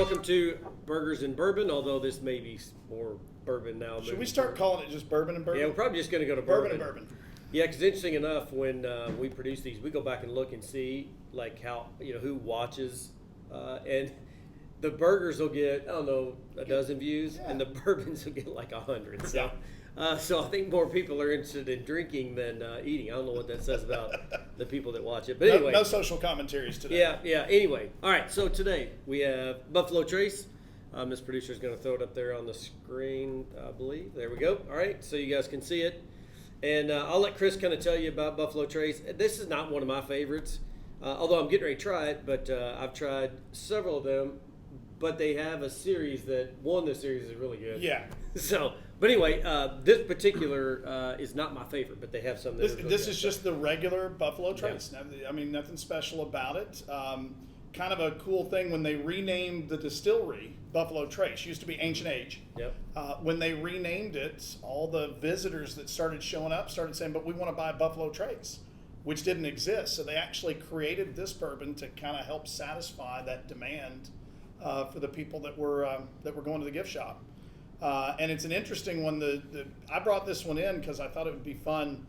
welcome to Burgers and Bourbon, although this may be more bourbon now. Should we start calling it just Bourbon and Bourbon? Yeah, we're probably just going to go to Bourbon bourbon. and Bourbon. Yeah, because interesting enough, when we produce these, we go back and look and see like how, who watches, and the burgers will get, I don't know, a dozen views, and the bourbons will get like 100. So. So I think more people are interested in drinking than eating. I don't know what that says about the people that watch it. But anyway. No social commentaries today. Yeah. Anyway. All right. So today we have Buffalo Trace. This producer is going to throw it up there on the screen, I believe. There we go. All right. So you guys can see it. And I'll let Chris kind of tell you about Buffalo Trace. This is not one of my favorites, although I'm getting ready to try it. But I've tried several of them. But they have a series that, one of the series is really good. Yeah. So, but anyway, this particular is not my favorite, but they have some that This is just the regular Buffalo Trace. Yeah. I mean, nothing special about it. Kind of a cool thing when they renamed the distillery Buffalo Trace. Used to be Ancient Age. Yep. When they renamed it, all the visitors that started showing up started saying, but we want to buy Buffalo Trace, which didn't exist. So they actually created this bourbon to kind of help satisfy that demand for the people that were going to the gift shop. And it's an interesting one. I brought this one in because I thought it would be fun.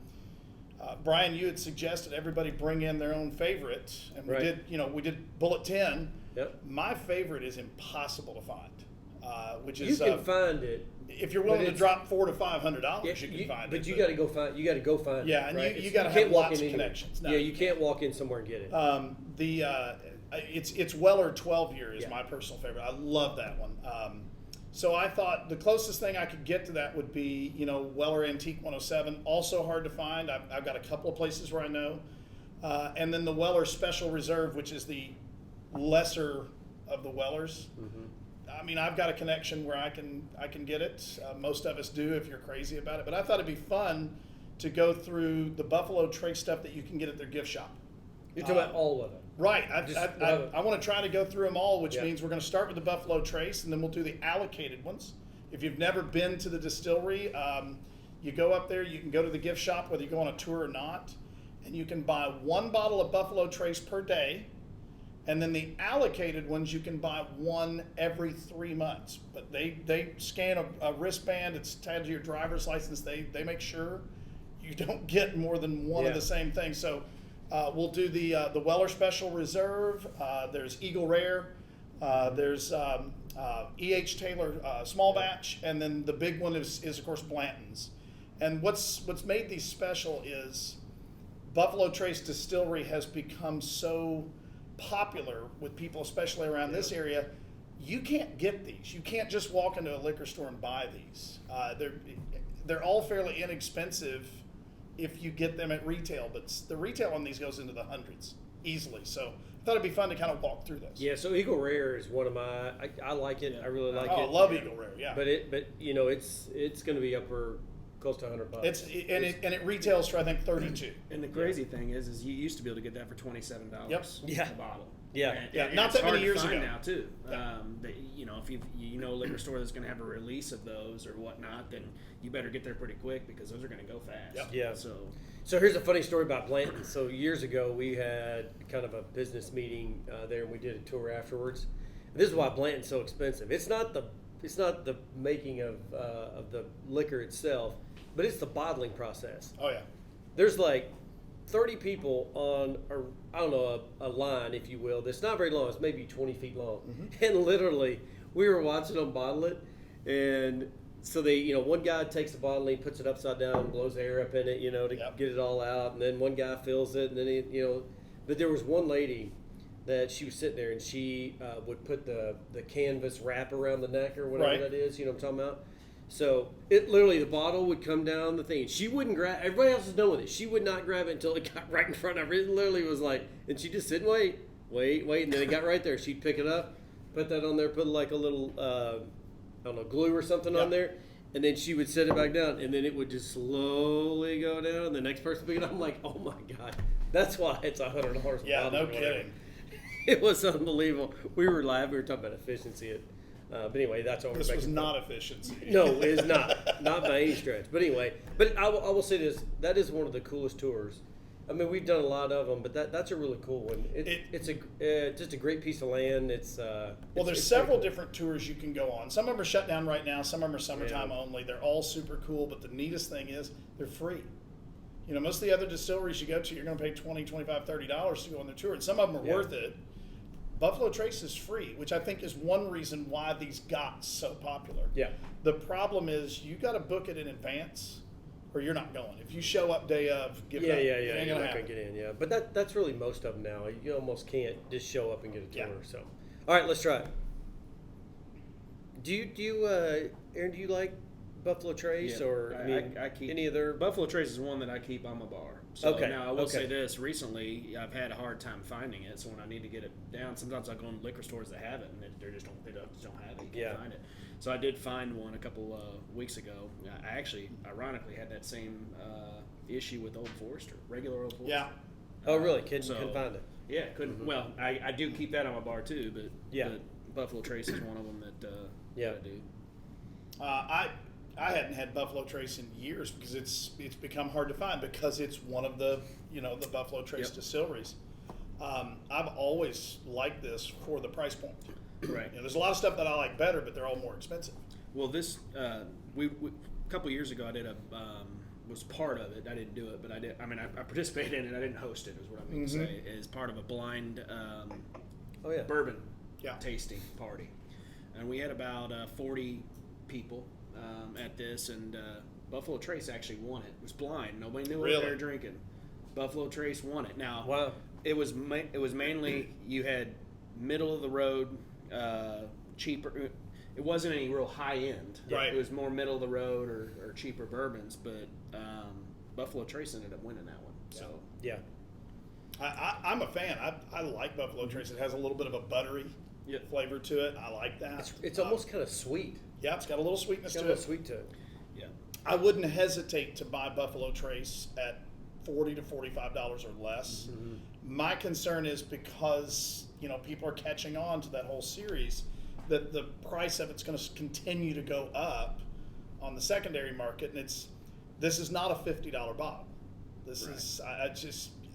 Brian, you had suggested everybody bring in their own favorite, and we did. We did Bullet 10. Yep. My favorite is impossible to find, which you is can find it if you're willing to drop $400 to $500. You can find it. But you got to go find. You got to go find. Yeah, it, and you got to have lots of connections. Yeah, you can't walk in somewhere and get it. It's Weller 12 Year is my personal favorite. I love that one. So I thought the closest thing I could get to that would be, Weller Antique 107. Also hard to find. I've got a couple of places where I know. And then the Weller Special Reserve, which is the lesser of the Wellers. Mm-hmm. I mean, I've got a connection where I can get it. Most of us do if you're crazy about it. But I thought it'd be fun to go through the Buffalo Trace stuff that you can get at their gift shop. You're talking about all of it. Right. I want to try to go through them all, which means we're going to start with the Buffalo Trace, and then we'll do the allocated ones. If you've never been to the distillery, you go up there, you can go to the gift shop, whether you go on a tour or not, and you can buy one bottle of Buffalo Trace per day, and then the allocated ones, you can buy one every 3 months. But they scan a wristband, it's tied to your driver's license, they make sure you don't get more than one of the same thing. So we'll do the Weller Special Reserve. There's Eagle Rare. There's E.H. Taylor Small Batch, and then the big one is of course Blanton's's. And what's made these special is Buffalo Trace Distillery has become so popular with people, especially around this area. You can't get these. You can't just walk into a liquor store and buy these. They're all fairly inexpensive if you get them at retail, but the retail on these goes into the hundreds easily. So I thought it'd be fun to kind of walk through those. Yeah, so Eagle Rare is one of my. I like it. I really like it. I love Eagle Rare. Yeah. But it's going to be upper close to $100. It retails for I think 32. And the crazy thing is you used to be able to get that for $27. Yep. A bottle. Yeah. And not that many years ago now too. Yeah. If you a liquor store that's going to have a release of those or whatnot, then you better get there pretty quick because those are going to go fast. Yep. Yeah. So here's a funny story about Blanton. So years ago we had kind of a business meeting there, and we did a tour afterwards. This is why Blanton's so expensive. It's not the making of the liquor itself, but it's the bottling process. Oh yeah. There's like 30 people on a line, if you will, that's not very long. It's maybe 20 feet long. Mm-hmm. And literally, we were watching them bottle it. And so they, one guy takes the bottle and he puts it upside down, blows air up in it, to get it all out. And then one guy fills it. And then, but there was one lady that she was sitting there and she would put the canvas wrap around the neck or whatever that is, you know what I'm talking about? So it literally, the bottle would come down the thing. She wouldn't grab. Everybody else is done with it. She would not grab it until it got right in front of her. It literally was like, and she just sit and wait, and then it got right there. She'd pick it up, put that on there, put like a little, glue or something on there, and then she would set it back down, and then it would just slowly go down. And the next person pick it up. I'm like, oh my god, that's why it's $100. Yeah, no kidding. It was unbelievable. We were laughing. We were talking about efficiency. But anyway, that's all. This was not efficiency. No, it is not by any stretch. But anyway, I will say this: that is one of the coolest tours I mean, we've done a lot of them, but that's a really cool one. It's just a great piece of land. There's several different tours you can go on. Some of them are shut down right now. Some of them are summertime only. They're all super cool, but the neatest thing is they're free. You know, most of the other distilleries you go to, you're going to pay $20, $25, $30 to go on their tour, and some of them are worth it. Buffalo Trace is free, which I think is one reason why these got so popular. Yeah. The problem is you got to book it in advance, or you're not going. If you show up day of, give it up. It ain't You're gonna not going happen. to get in, yeah. But that's really most of them now. You almost can't just show up and get a tour. So, all right, let's try it. Do you Aaron? Do you like Buffalo Trace or I keep any other? Buffalo Trace is one that I keep on my bar. So Okay. now I will say this: recently, I've had a hard time finding it. So when I need to get it down, sometimes I go in liquor stores that have it, and they just don't have it. You can't find it. So I did find one a couple weeks ago. I actually, ironically, had that same issue with Old Forester, regular Old Forester. Yeah. Oh, really? Couldn't find it. Yeah, couldn't. Mm-hmm. Well, I do keep that on my bar too, but Yeah. but Buffalo Trace is one of them that that I do. I hadn't had Buffalo Trace in years because it's become hard to find because it's one of the the Buffalo Trace distilleries. I've always liked this for the price point. Right. There's a lot of stuff that I like better, but they're all more expensive. Well, this we a couple years ago I did was part of it. I didn't do it, but I did. I mean, I participated in it. I didn't host it. Is what I mean to say. As part of a blind bourbon tasting party, and we had about 40 people at this, and Buffalo Trace actually won it. It was blind. Nobody knew what they were drinking. Buffalo Trace won it. Now, wow. It was mainly you had middle of the road, cheaper. It wasn't any real high end. Right. It was more middle of the road or cheaper bourbons, but Buffalo Trace ended up winning that one. So yeah. I'm a fan. I like Buffalo Trace. It has a little bit of a buttery flavor to it. I like that. It's almost kind of sweet. Yeah, it's got a little sweetness It's got to a little it. sweet to it. yeah. I wouldn't hesitate to buy Buffalo Trace at $40 to $45 or less. Mm-hmm. My concern is because people are catching on to that whole series, that the price of it's going to continue to go up on the secondary market, and this is not a $50 bottle. This is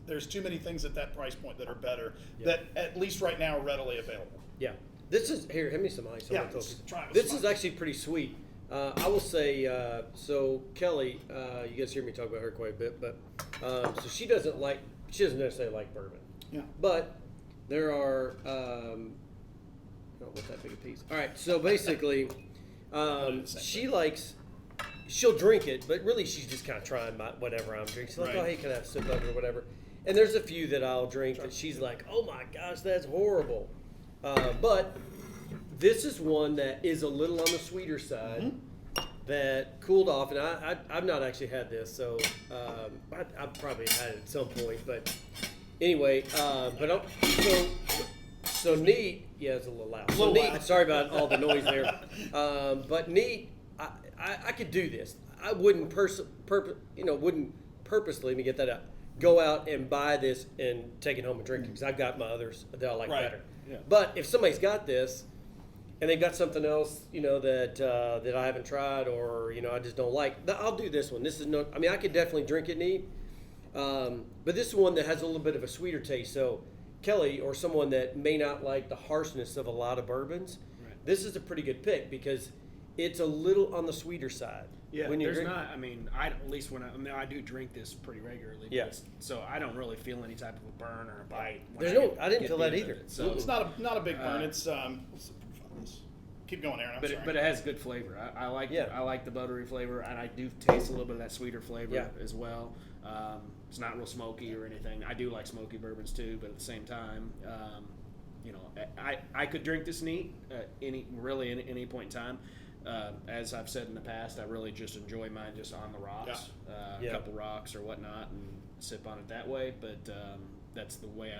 there's too many things at that price point that are better that at least right now are readily available. Yeah. This is here. Hand me some ice. Yeah, let's try it with This some is ice. actually pretty sweet. I will say. So Kelly, you guys hear me talk about her quite a bit, but so she doesn't necessarily like bourbon. Yeah. But there are. What's that big a piece? All right. So basically, she'll drink it, but really she's just kind of trying whatever I'm drinking. She's like, oh, hey, can I have a sip of it or whatever? And there's a few that I'll drink that she's like, oh my gosh, that's horrible. But this is one that is a little on the sweeter side that cooled off, and I've not actually had this, so I've probably had it at some point. But anyway, so neat. Yeah, it's a little loud. So neat. Sorry about all the noise there. But neat. I could do this. I wouldn't wouldn't purposely, let me get that out, go out and buy this and take it home and drink it because I've got my others that I like better. Yeah. But if somebody's got this and they've got something else, that I haven't tried or I just don't like, I'll do this one. This is I could definitely drink it neat, but this is one that has a little bit of a sweeter taste. So Kelly, or someone that may not like the harshness of a lot of bourbons, this is a pretty good pick because it's a little on the sweeter side. Yeah, when there's not. At least I do drink this pretty regularly. Yeah. So I don't really feel any type of a burn or a bite. I didn't feel that either. So It's not a big burn. It's what's the proof on this? Keep going, Aaron. I'm sorry. But it has good flavor. I like the buttery flavor, and I do taste a little bit of that sweeter flavor as well. It's not real smoky or anything. I do like smoky bourbons too, but at the same time, I could drink this neat at any point in time. As I've said in the past, I really just enjoy mine just on the rocks, a couple rocks or whatnot, and sip on it that way. But that's the way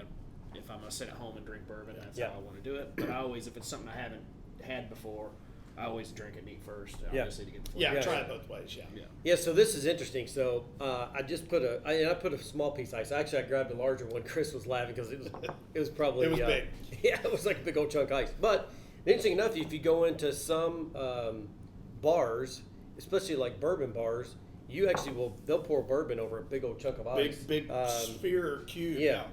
if I'm going to sit at home and drink bourbon, that's how I want to do it. But I always, if it's something I haven't had before, I always drink it neat first, obviously, to get the flavor. Try it both ways, Yeah, so this is interesting. So I just put I put a small piece of ice. Actually, I grabbed a larger one. Chris was laughing because it was probably... It was big. Yeah, it was like a big old chunk of ice. But interesting enough, if you go into some bars, especially like bourbon bars, you actually they'll pour bourbon over a big old chunk of ice. Big sphere or cube. Yeah.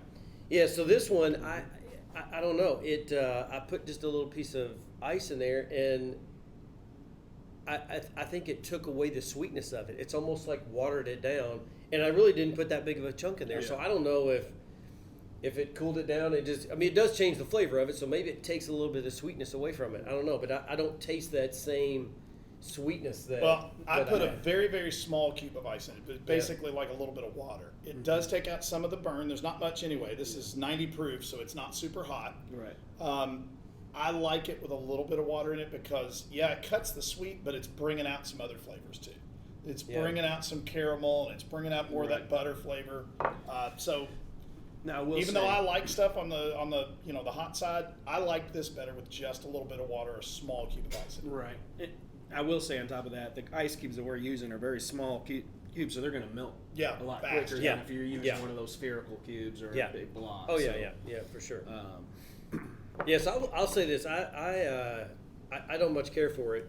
Yeah, so this one, I don't know. I put just a little piece of ice in there, and I think it took away the sweetness of it. It's almost like watered it down, and I really didn't put that big of a chunk in there. Yeah. So I don't know if it cooled it down. It does change the flavor of it, so maybe it takes a little bit of sweetness away from it. I don't know, but I don't taste that same sweetness that. Well, I put a very, very small cube of ice in it, but basically like a little bit of water. It does take out some of the burn. There's not much anyway. This is 90 proof, so it's not super hot. Right. I like it with a little bit of water in it because, it cuts the sweet, but it's bringing out some other flavors too. It's bringing out some caramel, and it's bringing out more of that butter flavor. So, now even though I like stuff on the the hot side, I like this better with just a little bit of water, a small cube of ice in it. Right. I will say on top of that, the ice cubes that we're using are very small cubes, so they're going to melt a lot quicker than if you're using one of those spherical cubes or a big block. Oh, yeah, for sure. Yes, I'll say this. I don't much care for it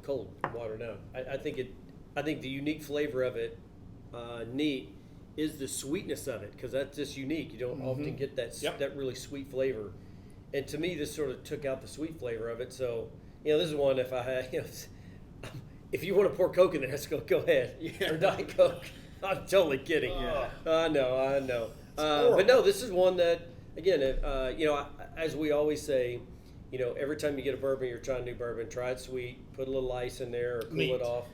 cold, watered down. I think the unique flavor of it, neat, is the sweetness of it, because that's just unique. You don't often get that really sweet flavor. And to me, this sort of took out the sweet flavor of it. So, this is one, if I had, if you want to pour Coke in there, let's go ahead. Or Diet Coke. I'm totally kidding. I know. But no, this is one that, again, as we always say, every time you get a bourbon, you're trying new bourbon, try it sweet, put a little ice in there, or cool it off.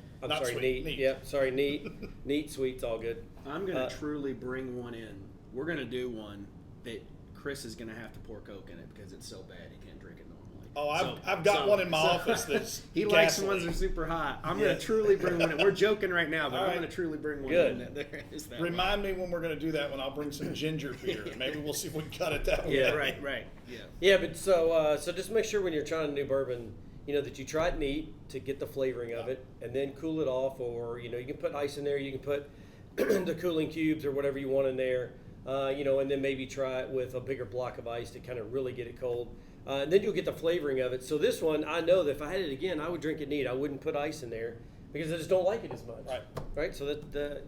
Neat. Yep, sorry, neat. Neat, sweet's all good. I'm going to truly bring one in. We're going to do one that Chris is going to have to pour Coke in it because it's so bad he can't drink it normally. Oh, I've got one in my office that's he likes the ones that are super hot. I'm going to truly bring one in. We're joking right now, but I'm going to truly bring one in. There is that Remind me when we're going to do that when I'll bring some ginger beer. Maybe we'll see if we can cut it that way. Yeah, right. Yeah, but so just make sure when you're trying a new bourbon, that you try it neat to get the flavoring of it, and then cool it off, or, you can put ice in there, you can put the cooling cubes or whatever you want in there, and then maybe try it with a bigger block of ice to kind of really get it cold. And then you'll get the flavoring of it. So this one, I know that if I had it again, I would drink it neat. I wouldn't put ice in there because I just don't like it as much. Right. So that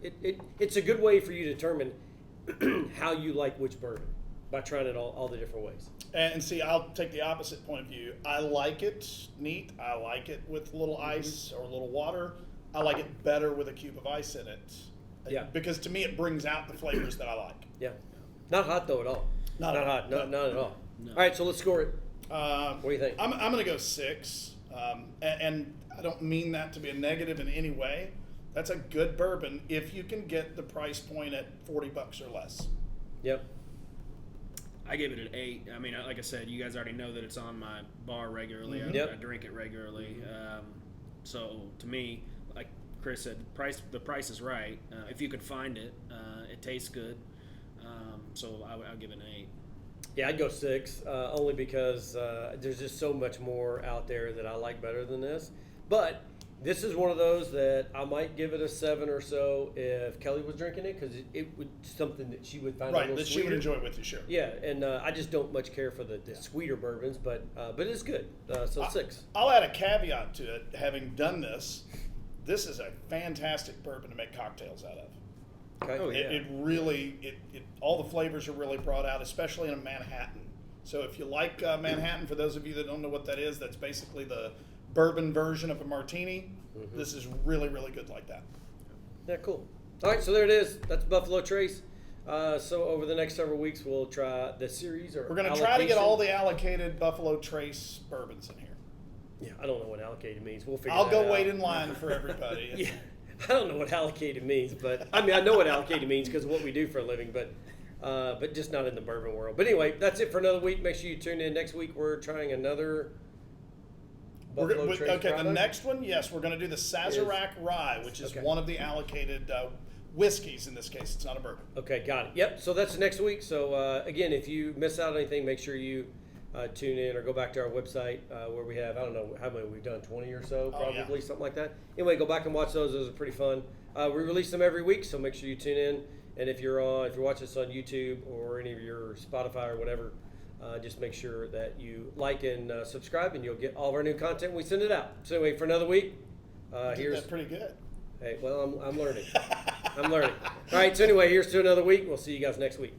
it's a good way for you to determine how you like which bourbon by trying it all the different ways. And see, I'll take the opposite point of view. I like it neat. I like it with a little ice or a little water. I like it better with a cube of ice in it. Yeah. Because to me, it brings out the flavors that I like. Yeah. Not hot though at all. Not hot. Not at all. No. All right, so let's score it. What do you think? I'm going to go 6, and I don't mean that to be a negative in any way. That's a good bourbon if you can get the price point at $40 or less. Yep. I give it an 8. I mean, like I said, you guys already know that it's on my bar regularly. I drink it regularly. So to me, like Chris said, the price is right. If you could find it, it tastes good. So I'll give it an 8. Yeah, I'd go 6, only because there's just so much more out there that I like better than this. But this is one of those that I might give it a 7 or so if Kelly was drinking it, because it would something that she would find a little that sweeter. She would enjoy with you, sure. Yeah, and I just don't much care for the sweeter bourbons, but it's good. So 6. I'll add a caveat to it. Having done this is a fantastic bourbon to make cocktails out of. Okay. Oh, yeah. It really, all the flavors are really brought out, especially in a Manhattan. So if you like Manhattan, for those of you that don't know what that is, that's basically the bourbon version of a martini. Mm-hmm. This is really, really good like that. Yeah, cool. All right, so there it is. That's Buffalo Trace. So over the next several weeks, we'll try the series. We're going to try to get all the allocated Buffalo Trace bourbons in here. Yeah, I don't know what allocated means. We'll figure I'll that out. go wait in line for everybody. Yeah. I don't know what allocated means, but I mean, I know what allocated means because of what we do for a living, but just not in the bourbon world. But anyway, that's it for another week. Make sure you tune in next week. We're trying another Buffalo Trace product. The next one, yes, we're going to do the Sazerac Rye, which is one of the allocated whiskeys in this case. It's not a bourbon. Okay, got it. Yep, so that's next week. So again, if you miss out on anything, make sure you tune in or go back to our website where we have, I don't know how many we've done, 20 or so, probably, something like that. Anyway, go back and watch those. Those are pretty fun. We release them every week, so make sure you tune in. And if you're watching us on YouTube or any of your Spotify or whatever, just make sure that you like and subscribe, and you'll get all of our new content when we send it out. So anyway, for another week, That's pretty good. Hey, well, I'm learning. I'm learning. All right, so anyway, here's to another week. We'll see you guys next week.